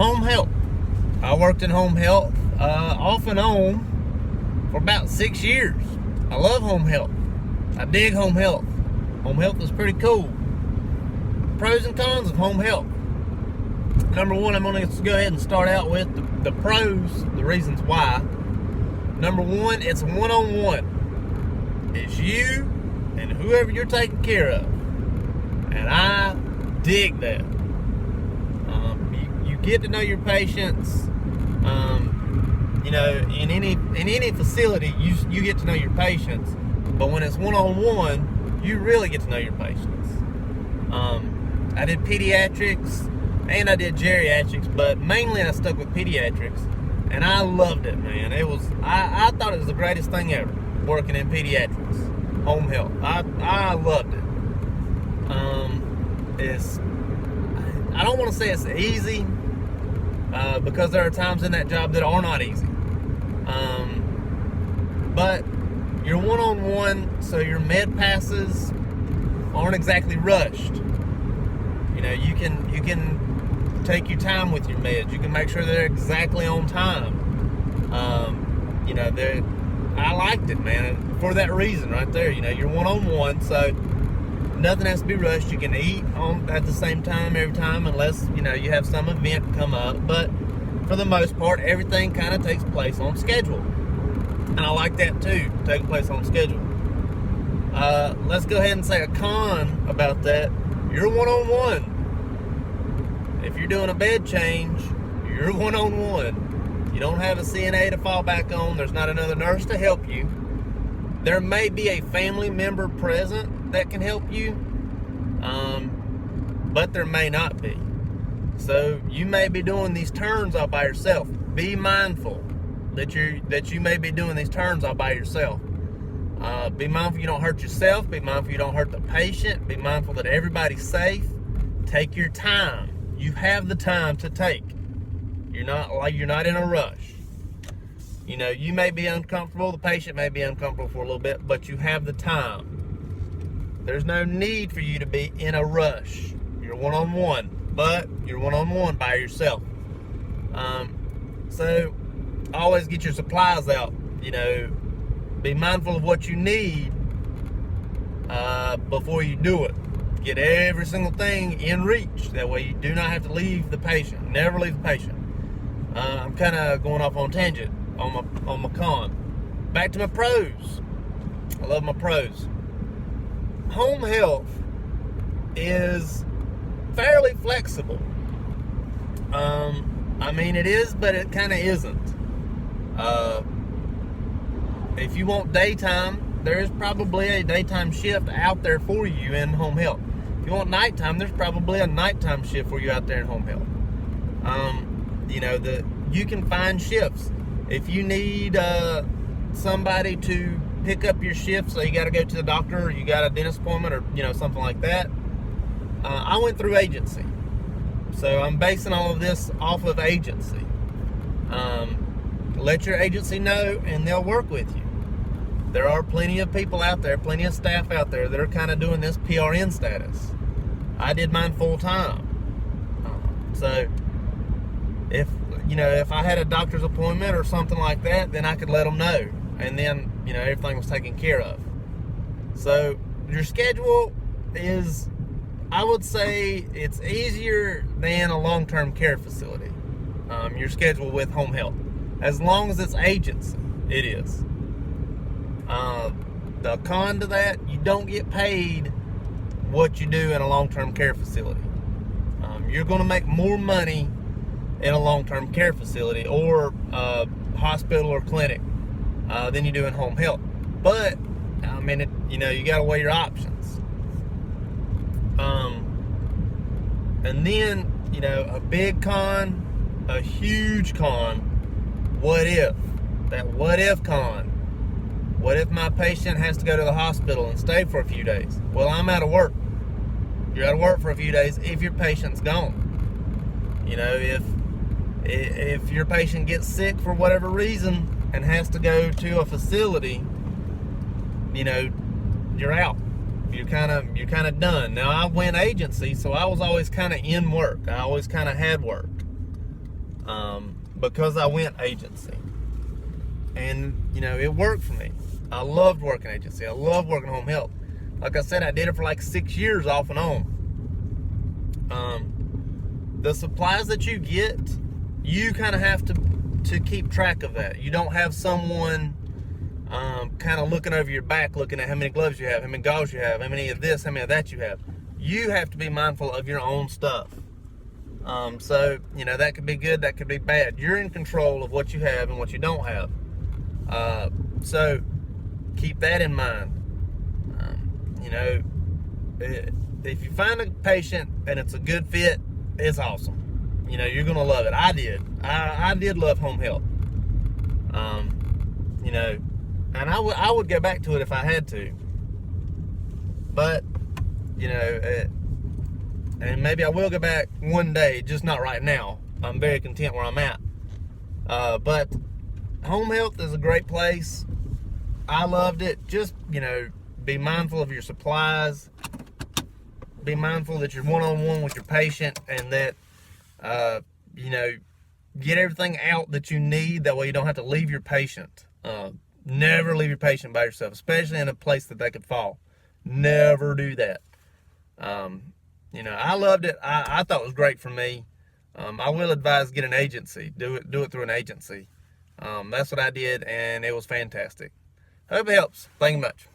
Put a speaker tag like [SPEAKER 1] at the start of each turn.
[SPEAKER 1] Home health. I worked in home health off and on for about 6 years. I love home health. I dig home health. Home health is pretty cool. Pros and cons of home health. Number one, I'm going to go ahead and start out with the pros, the reasons why. Number one, it's one-on-one. It's you and whoever you're taking care of. And I dig that. You get to know your patients. In any facility, you get to know your patients. But when it's one-on-one, you really get to know your patients. I did pediatrics and I did geriatrics, but mainly I stuck with pediatrics, and I loved it, man. I thought it was the greatest thing ever, working in pediatrics, home health. I loved it. I don't want to say it's easy, because there are times in that job that are not easy. But you're one-on-one, so your med passes aren't exactly rushed. You can take your time with your meds. You can make sure they're exactly on time. I liked it, man, for that reason right there. You're one-on-one, so nothing has to be rushed. You can eat at the same time every time, unless you have some event come up. But for the most part, everything kind of takes place on schedule, and I like that too, taking place on schedule. Let's go ahead and say a con about that. You're one-on-one. If you're doing a bed change, you're one-on-one. You don't have a CNA to fall back on. There's not another nurse to help you. There may be a family member present that can help you, but there may not be. So you may be doing these turns all by yourself. Be mindful that you may be doing these turns all by yourself. Be mindful you don't hurt yourself. Be mindful you don't hurt the patient. Be mindful that everybody's safe. Take your time. You have the time to take. You're not in a rush. You may be uncomfortable. The patient may be uncomfortable for a little bit, but you have the time. There's no need for you to be in a rush. You're one-on-one, but you're one-on-one by yourself. So always get your supplies out. Be mindful of what you need before you do it. Get every single thing in reach. That way you do not have to leave the patient. Never leave the patient. I'm kind of going off on tangent on my con. Back to my pros. I love my pros. Home health is fairly flexible. It is, but it kind of isn't. If you want daytime, there is probably a daytime shift out there for you in home health. If you want nighttime, there's probably a nighttime shift for you out there in home health. You can find shifts. If you need somebody to pick up your shift, so you got to go to the doctor, or you got a dentist appointment, or something like that. I went through agency, so I'm basing all of this off of agency. Let your agency know, and they'll work with you. There are plenty of people out there, plenty of staff out there that are kind of doing this PRN status. I did mine full time. So if I had a doctor's appointment or something like that, then I could let them know, and then everything was taken care of. So your schedule is, I would say, it's easier than a long-term care facility. Your schedule with home health, as long as it's agency, it is. The con to that, you don't get paid what you do in a long-term care facility. You're going to make more money in a long-term care facility or hospital or clinic than you do in home health. But you got to weigh your options. And then a big con, a huge con. What if? That what if con. What if my patient has to go to the hospital and stay for a few days? Well, I'm out of work. You're out of work for a few days if your patient's gone. If your patient gets sick for whatever reason and has to go to a facility, you're out. You're kind of done. Now, I went agency, so I was always kind of in work. I always kind of had work. because I went agency. And, you know, it worked for me. I loved working agency. I loved working home health. Like I said, I did it for like 6 years off and on. The supplies that you get, you kind of have to keep track of that. You don't have someone kind of looking over your back, looking at how many gloves you have, how many gauze you have, how many of this, how many of that you have. You have to be mindful of your own stuff. So, you know, that could be good, that could be bad. You're in control of what you have and what you don't have. So keep that in mind. You know, if you find a patient and it's a good fit, it's awesome. You know, you're gonna love it. I did. I did love home health. You know, and I would go back to it if I had to. But, you know, and maybe I will go back one day, just not right now. I'm very content where I'm at. But home health is a great place. I loved it. Just, you know, be mindful of your supplies. Be mindful that you're one-on-one with your patient, and that, you know, get everything out that you need. That way you don't have to leave your patient. Never leave your patient by yourself, especially in a place that they could fall. Never do that. You know, I loved it. I thought it was great for me. I will advise get an agency. Do it through an agency. That's what I did, and it was fantastic. Hope it helps. Thank you much.